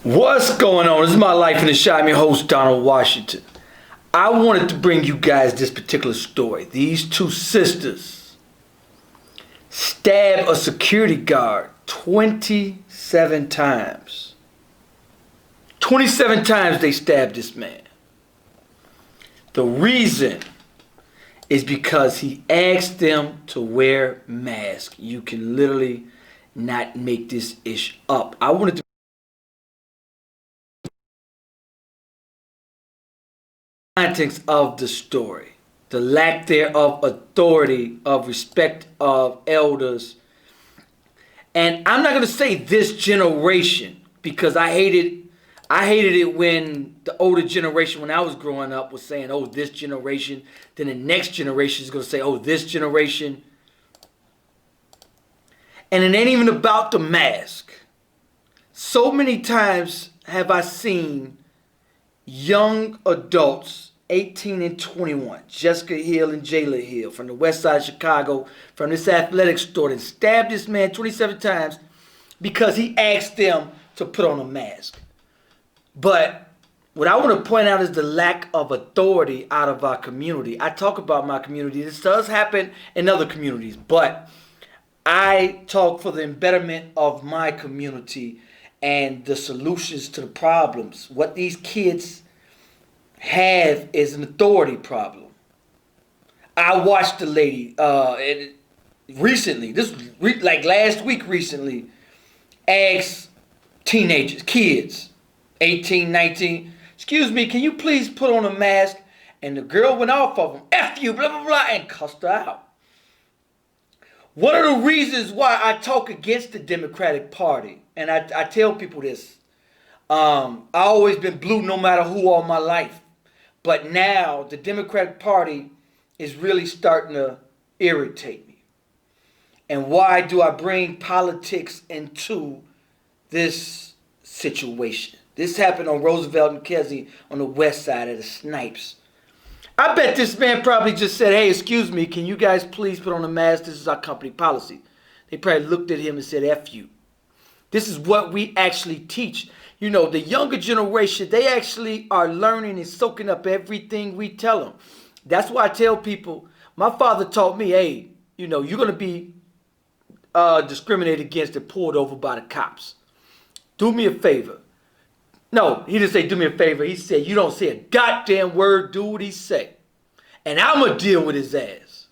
What's going on? This is My Life in the Shot. I'm your host, Donald Washington. I wanted to bring you guys this particular story. These two sisters stabbed a security guard 27 times. 27 times they stabbed this man. The reason is because he asked them to wear masks. You can literally not make this ish up. I wanted to context of the story, the lack thereof authority, of respect of elders. And I'm not going to say this generation because I hated it when the older generation, when I was growing up, was saying, oh, this generation. Then the next generation is going to say, oh, this generation. And it ain't even about the mask. So many times have I seen young adults, 18 and 21, Jessica Hill and Jayla Hill from the west side of Chicago, from this athletic store, that stabbed this man 27 times because he asked them to put on a mask. But what I want to point out is the lack of authority out of our community. I talk about my community. This does happen in other communities, but I talk for the betterment of my community and the solutions to the problems. What these kids have is an authority problem. I watched the lady recently, like last week recently, ask teenagers, kids, 18, 19, excuse me, can you please put on a mask? And the girl went off of him, F you, blah, blah, blah, and cussed her out. One of the reasons why I talk against the Democratic Party, and I tell people this, I always been blue no matter who all my life. But now the Democratic Party is really starting to irritate me. And why do I bring politics into this situation? This happened on Roosevelt and Kesey on the west side of the Snipes. I bet this man probably just said, hey, excuse me, can you guys please put on a mask? This is our company policy. They probably looked at him and said, F you. This is what we actually teach. You know, the younger generation, they actually are learning and soaking up everything we tell them. That's why I tell people, my father taught me, hey, you know, you're going to be discriminated against and pulled over by the cops. Do me a favor. No, he didn't say do me a favor. He said, you don't say a goddamn word, do what he say. And I'm going to deal with his ass.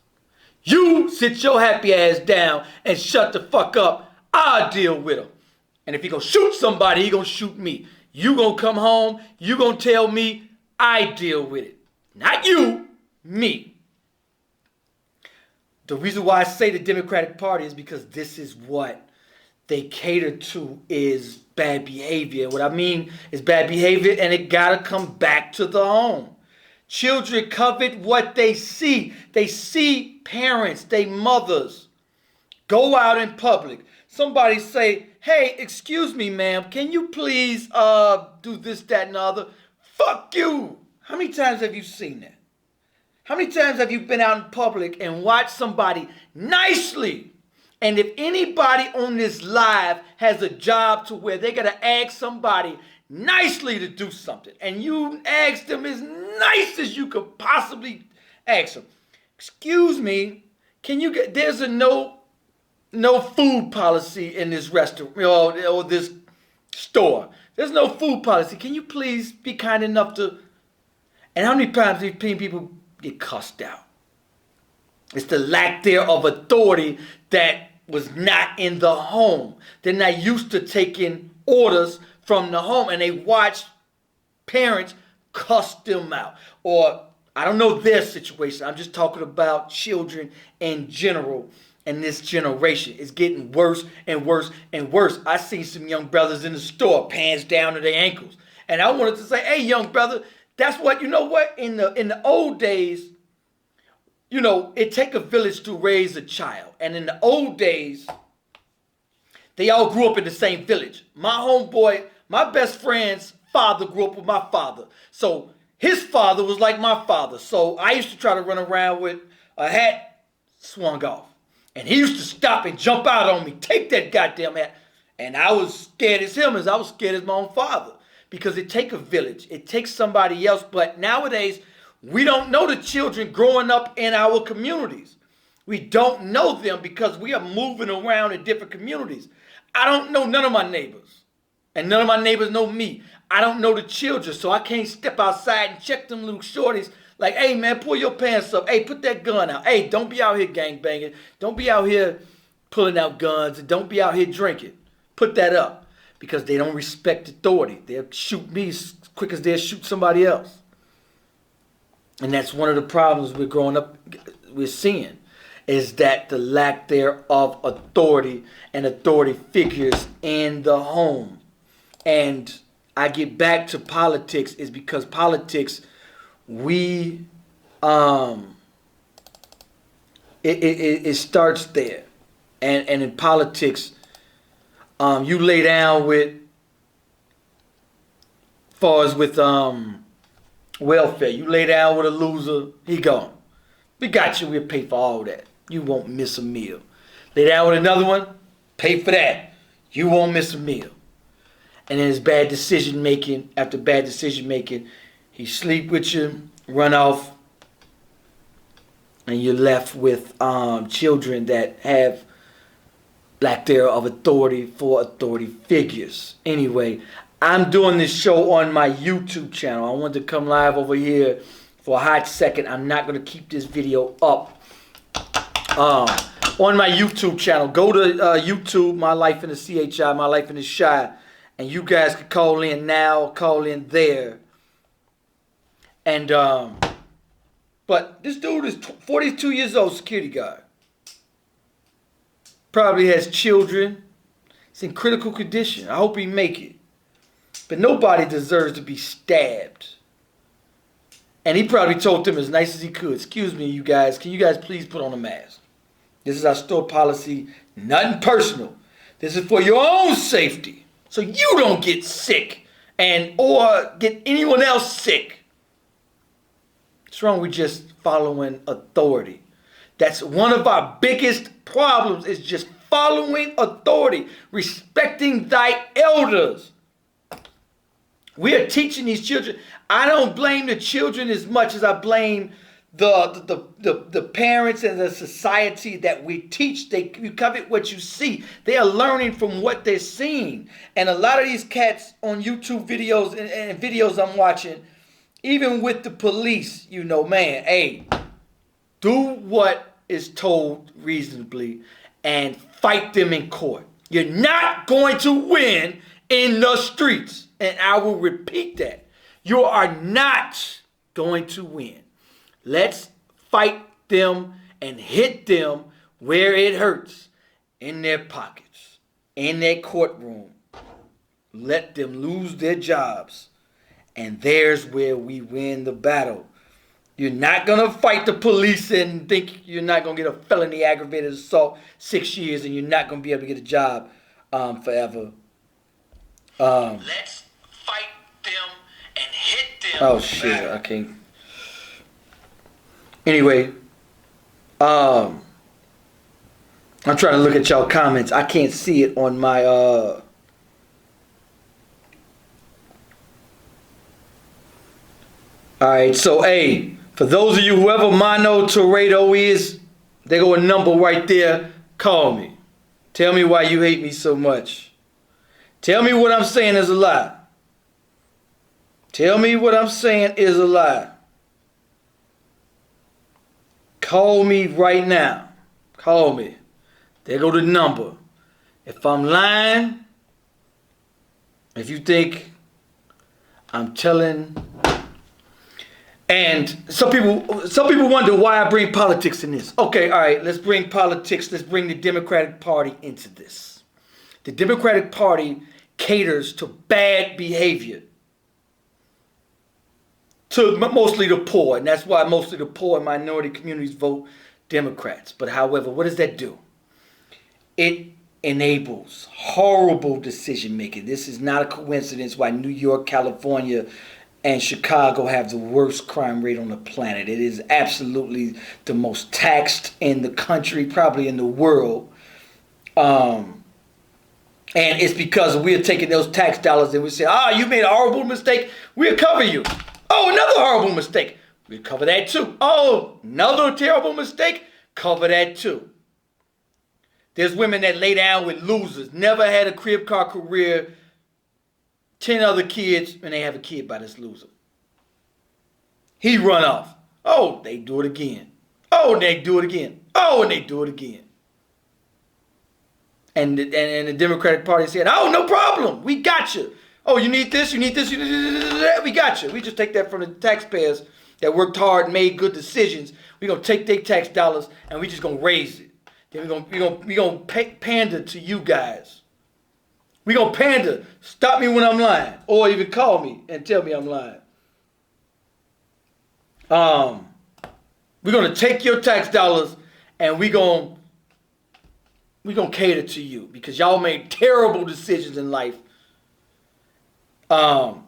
You sit your happy ass down and shut the fuck up. I'll deal with him. And if he going to shoot somebody, he going to shoot me. You going to come home, you going to tell me I deal with it. Not you, me. The reason why I say the Democratic Party is because this is what they cater to is bad behavior. What I mean is bad behavior, and it got to come back to the home. Children covet what they see. They see parents, they mothers go out in public. Somebody say, hey, excuse me, ma'am, can you please do this, that, and the other? Fuck you. How many times have you seen that? How many times have you been out in public and watched somebody nicely? And if anybody on this live has a job to where they got to ask somebody nicely to do something, and you ask them as nice as you could possibly ask them, excuse me, can you get, there's a no food policy in this restaurant or this store. There's no food policy. Can you please be kind enough to, and how many times have people get cussed out? It's the lack there of authority that was not in the home. They're not used to taking orders from the home, and they watch parents cuss them out. Or, I don't know their situation. I'm just talking about children in general, and this generation is getting worse and worse and worse. I see some young brothers in the store, pants down to their ankles. And I wanted to say, hey, young brother, that's what, you know what? In the old days, you know, it take a village to raise a child. And in the old days, they all grew up in the same village. My homeboy, my best friend's father grew up with my father. So his father was like my father. So I used to try to run around with a hat swung off. And he used to stop and jump out on me. Take that goddamn hat. And I was scared as him as I was scared as my own father. Because it takes a village. It takes somebody else. But nowadays, we don't know the children growing up in our communities. We don't know them because we are moving around in different communities. I don't know none of my neighbors. And none of my neighbors know me. I don't know the children, so I can't step outside and check them little shorties like, hey, man, pull your pants up. Hey, put that gun out. Hey, don't be out here gangbanging. Don't be out here pulling out guns. And don't be out here drinking. Put that up because they don't respect authority. They'll shoot me as quick as they'll shoot somebody else. And that's one of the problems we're seeing, is that the lack there of authority and authority figures in the home. And I get back to politics is because politics, it starts there. And in politics, you lay down with, far as with welfare, you lay down with a loser, he gone. We got you, we'll pay for all that. You won't miss a meal. Lay down with another one, pay for that. You won't miss a meal. And then it's bad decision making. After bad decision making, he sleep with you, run off, and you're left with children that have lack there of authority for authority figures. Anyway, I'm doing this show on my YouTube channel. I wanted to come live over here for a hot second. I'm not going to keep this video up on my YouTube channel. Go to YouTube, My Life in the CHI, My Life in the Chi. And you guys can call in now, call in there. And, but this dude is 42 years old, security guard. Probably has children. He's in critical condition. I hope he make it. But nobody deserves to be stabbed. And he probably told them as nice as he could, excuse me, you guys, can you guys please put on a mask? This is our store policy, nothing personal. This is for your own safety. So you don't get sick and or get anyone else sick. What's wrong with just following authority? That's one of our biggest problems, is just following authority, respecting thy elders. We are teaching these children. I don't blame the children as much as I blame the parents and the society that we teach. You covet what you see. They are learning from what they're seeing. And a lot of these cats on YouTube videos and videos I'm watching, even with the police, you know, man, hey, do what is told reasonably and fight them in court. You're not going to win in the streets. And I will repeat that. You are not going to win. Let's fight them and hit them where it hurts. In their pockets. In their courtroom. Let them lose their jobs. And there's where we win the battle. You're not going to fight the police and think you're not going to get a felony aggravated assault 6 years and you're not going to be able to get a job forever. Let's fight them and hit them. Oh shit, I can't. Anyway, I'm trying to look at y'all comments. I can't see it on my Alright, so hey, for those of you, whoever Mono Toreto is, there go a number right there. Call me. Tell me why you hate me so much. Tell me what I'm saying is a lie. Tell me what I'm saying is a lie. Call me right now. Call me. There go the number. If I'm lying, if you think I'm telling. And some people wonder why I bring politics in this. Okay, all right, let's bring politics. Let's bring the Democratic Party into this. The Democratic Party caters to bad behavior. To mostly the poor, and that's why mostly the poor and minority communities vote Democrats. But however, what does that do? It enables horrible decision making. This is not a coincidence why New York, California, and Chicago have the worst crime rate on the planet. It is absolutely the most taxed in the country, probably in the world. And it's because we're taking those tax dollars and we say, you made a horrible mistake, we'll cover you. Oh, another horrible mistake, we'll cover that too. Oh, another terrible mistake, cover that too. There's women that lay down with losers, never had a crib car career, 10 other kids, and they have a kid by this loser. He run off. Oh, they do it again. Oh, and they do it again. Oh, and they do it again. And the Democratic Party said, oh, no problem. We got you. Oh, you need this, you need this, you need this. We got you. We just take that from the taxpayers that worked hard and made good decisions. We're going to take their tax dollars and we just going to raise it. Then we're going to pander to you guys. We're going to pander. Stop me when I'm lying. Or even call me and tell me I'm lying. We're going to take your tax dollars and we're going to cater to you because y'all made terrible decisions in life. I'll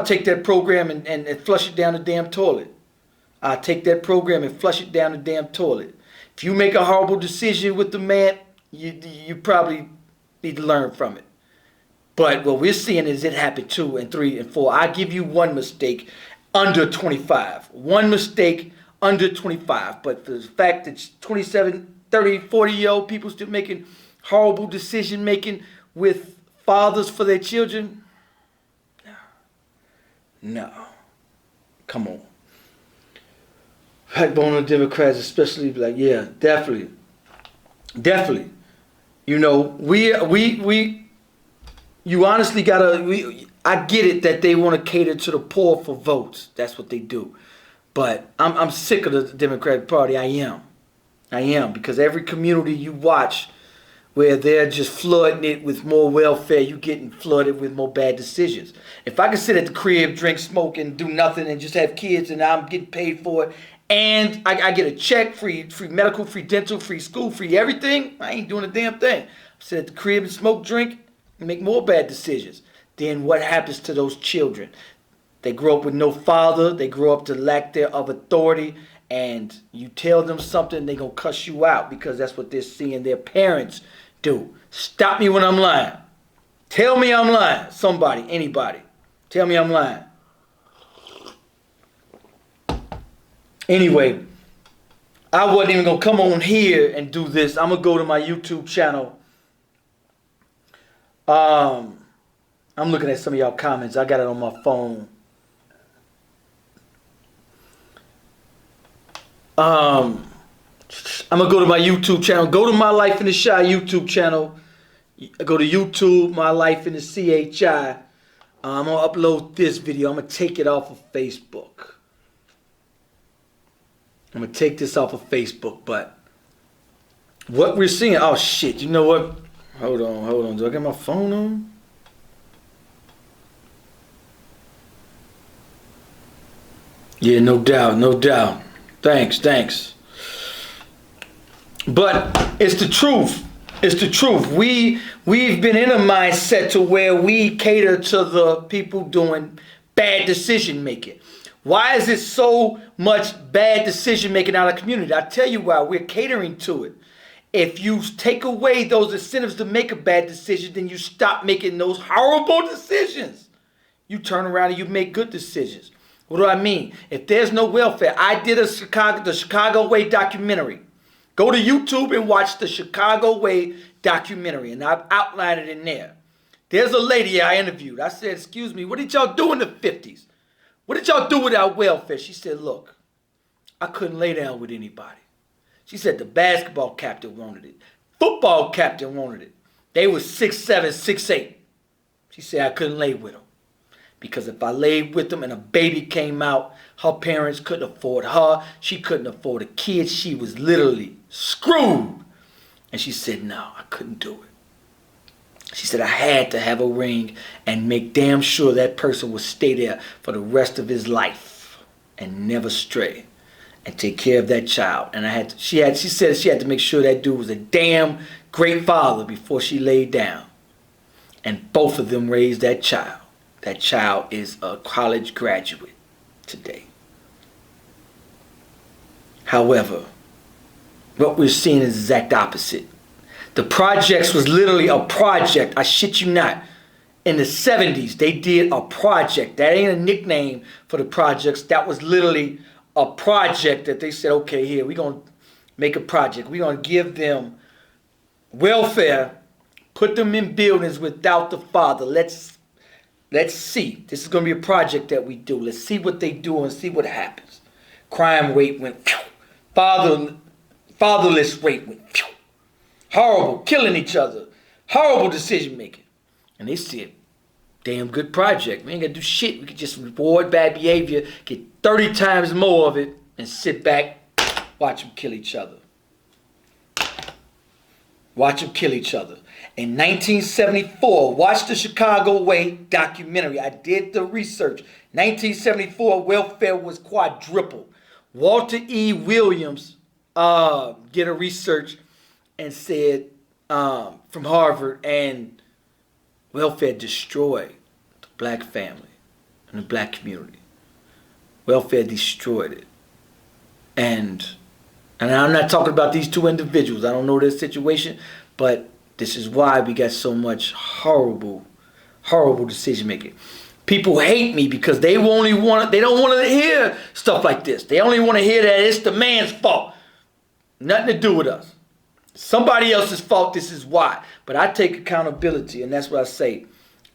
take that program and flush it down the damn toilet. I'll take that program and flush it down the damn toilet. If you make a horrible decision with the man, you probably need to learn from it. But what we're seeing is it happened 2 and 3 and 4. I give you one mistake under 25. One mistake under 25. But for the fact that 27, 30, 40-year-old people still making horrible decision making with fathers for their children, no. Come on. Backbone of Democrats especially be like, yeah, definitely. Definitely. You know, you honestly gotta, I get it that they want to cater to the poor for votes. That's what they do. But I'm sick of the Democratic Party. I am. Because every community you watch where they're just flooding it with more welfare, you getting flooded with more bad decisions. If I can sit at the crib, drink, smoke, and do nothing and just have kids and I'm getting paid for it, and I get a check, free medical, free dental, free school, free everything, I ain't doing a damn thing. I sit at the crib and smoke, drink, and make more bad decisions. Then what happens to those children? They grow up with no father. They grow up to lack of authority. And you tell them something, they're going to cuss you out because that's what they're seeing their parents do. Stop me when I'm lying. Tell me I'm lying. Somebody, anybody. Tell me I'm lying. Anyway, I wasn't even going to come on here and do this. I'm going to go to my YouTube channel. I'm looking at some of y'all comments. I got it on my phone. I'm going to go to my YouTube channel. Go to My Life in the Chi YouTube channel. Go to YouTube, My Life in the CHI. I'm going to upload this video. I'm going to take it off of Facebook. I'm going to take this off of Facebook. But what we're seeing... Oh, shit. You know what? Hold on. Do I get my phone on? Yeah, no doubt. Thanks. But it's the truth. We've been in a mindset to where we cater to the people doing bad decision making. Why is it so much bad decision making out of the community? I tell you why. We're catering to it. If you take away those incentives to make a bad decision, then you stop making those horrible decisions. You turn around and you make good decisions. What do I mean? If there's no welfare, I did the Chicago Way documentary. Go to YouTube and watch the Chicago Way documentary, and I've outlined it in there. There's a lady I interviewed. I said, excuse me, what did y'all do in the 50s? What did y'all do without welfare? She said, look, I couldn't lay down with anybody. She said the basketball captain wanted it. Football captain wanted it. They were 6'7", 6'8". She said I couldn't lay with them. Because if I laid with them and a baby came out, her parents couldn't afford her. She couldn't afford a kid. She was literally screwed. And she said, no, I couldn't do it. She said I had to have a ring and make damn sure that person would stay there for the rest of his life and never stray and take care of that child. And she said she had to make sure that dude was a damn great father before she laid down. And both of them raised that child. That child is a college graduate today. However, what we're seeing is the exact opposite. The projects was literally a project. I shit you not. In the 70s, they did a project. That ain't a nickname for the projects. That was literally a project that they said, okay, here, we're going to make a project. We're going to give them welfare, put them in buildings without the father. Let's see. This is going to be a project that we do. Let's see what they do and see what happens. Crime rate went, fatherless rate went, horrible, killing each other, horrible decision making. And they said, damn good project. We ain't got to do shit. We could just reward bad behavior, get 30 times more of it, and sit back, watch them kill each other. Watch them kill each other. In 1974, watch the Chicago Way documentary. I did the research. 1974, welfare was quadrupled. Walter E. Williams did a research and said from Harvard, and welfare destroyed the black family and the black community. Welfare destroyed it. And I'm not talking about these two individuals. I don't know their situation, but this is why we got so much horrible decision making. People hate me because they don't want to hear stuff like this. They only want to hear that it's the man's fault. Nothing to do with us. Somebody else's fault, this is why. But I take accountability, and that's what I say.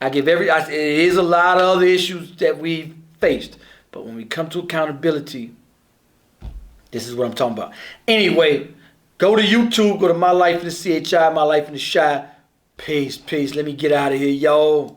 It is a lot of other issues that we've faced. But when we come to accountability, this is what I'm talking about. Anyway, go to YouTube, go to My Life in the CHI, My Life in the Shy. Peace. Let me get out of here, yo.